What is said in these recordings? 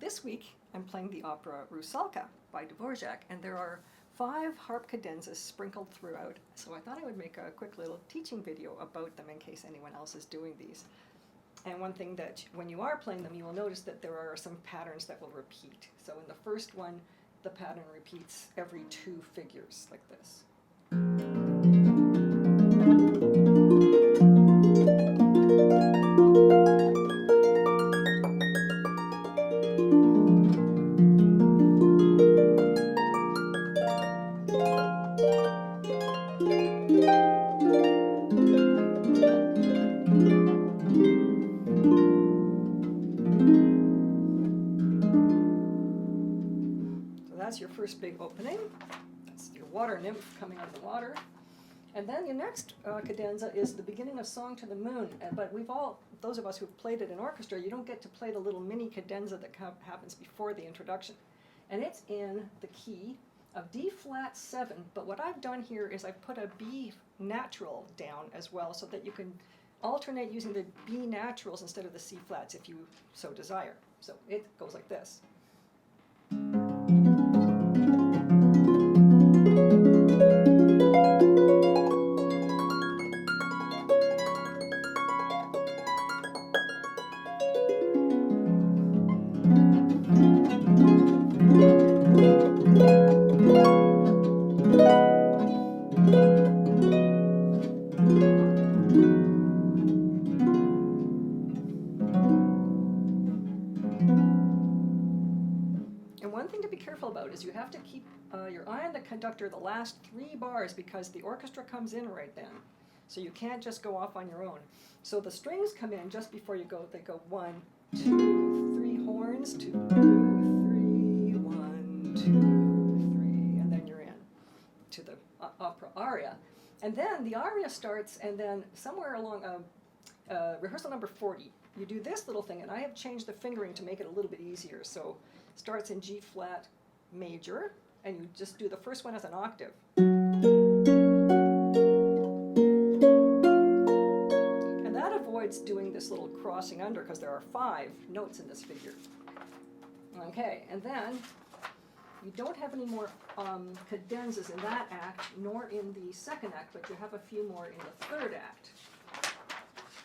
This week I'm playing the opera Rusalka by Dvorak, and there are 5 harp cadenzas sprinkled throughout, so I thought I would make a quick little teaching video about them in case anyone else is doing these. And one thing that when you are playing them, you will notice that there are some patterns that will repeat. So in the first one, the pattern repeats every 2 figures, like this. That's your first big opening. That's your water nymph coming out of the water. And then your next cadenza is the beginning of Song to the Moon. But those of us who've played it in orchestra, you don't get to play the little mini cadenza that happens before the introduction. And it's in the key of D flat 7. But what I've done here is I've put a B natural down as well so that you can alternate using the B naturals instead of the C flats if you so desire. So it goes like this. And one thing to be careful about is you have to keep your eye on the conductor the last 3 bars because the orchestra comes in right then. So you can't just go off on your own. So the strings come in just before you go. They go 1, 2, 3 horns, 2, 3, 1, 2, 3, and then you're in to the opera aria. And then the aria starts, and then somewhere along rehearsal number 40, you do this little thing, and I have changed the fingering to make it a little bit easier. So starts in G flat major, and you just do the first one as an octave. And that avoids doing this little crossing under because there are 5 notes in this figure. Okay, and then you don't have any more cadenzas in that act, nor in the second act, but you have a few more in the third act.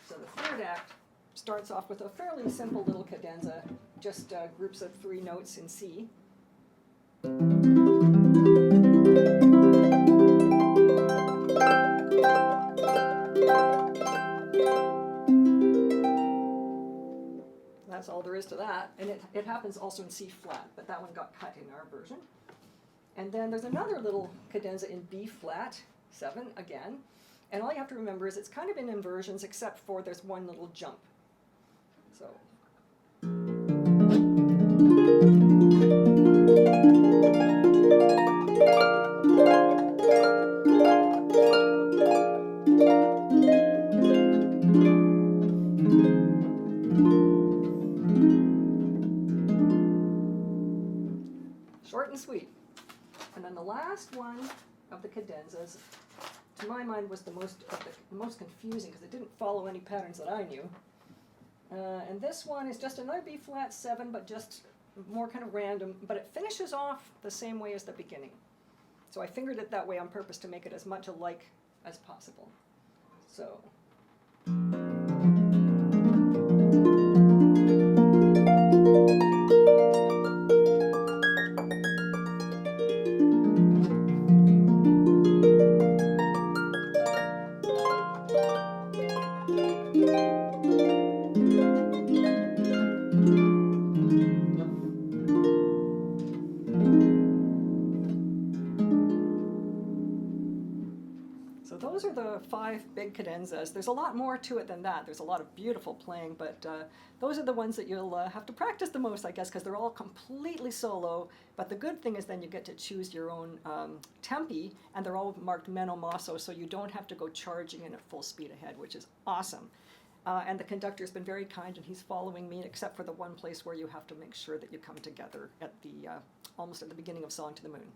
So the third act starts off with a fairly simple little cadenza, just groups of 3 notes in C. That's all there is to that, and it happens also in C flat, but that one got cut in our version. And then there's another little cadenza in B flat 7 again, and all you have to remember is it's kind of in inversions except for there's one little jump. So. Short and sweet. And then the last one of the cadenzas, to my mind, was the most confusing because it didn't follow any patterns that I knew. And this one is just another B flat 7, but just more kind of random, but it finishes off the same way as the beginning. So I fingered it that way on purpose to make it as much alike as possible. So. So those are the 5 big cadenzas. There's a lot more to it than that. There's a lot of beautiful playing, but those are the ones that you'll have to practice the most, I guess, because they're all completely solo. But the good thing is then you get to choose your own tempi, and they're all marked meno mosso, so you don't have to go charging in at full speed ahead, which is awesome. And the conductor's been very kind, and he's following me, except for the one place where you have to make sure that you come together at the almost at the beginning of Song to the Moon.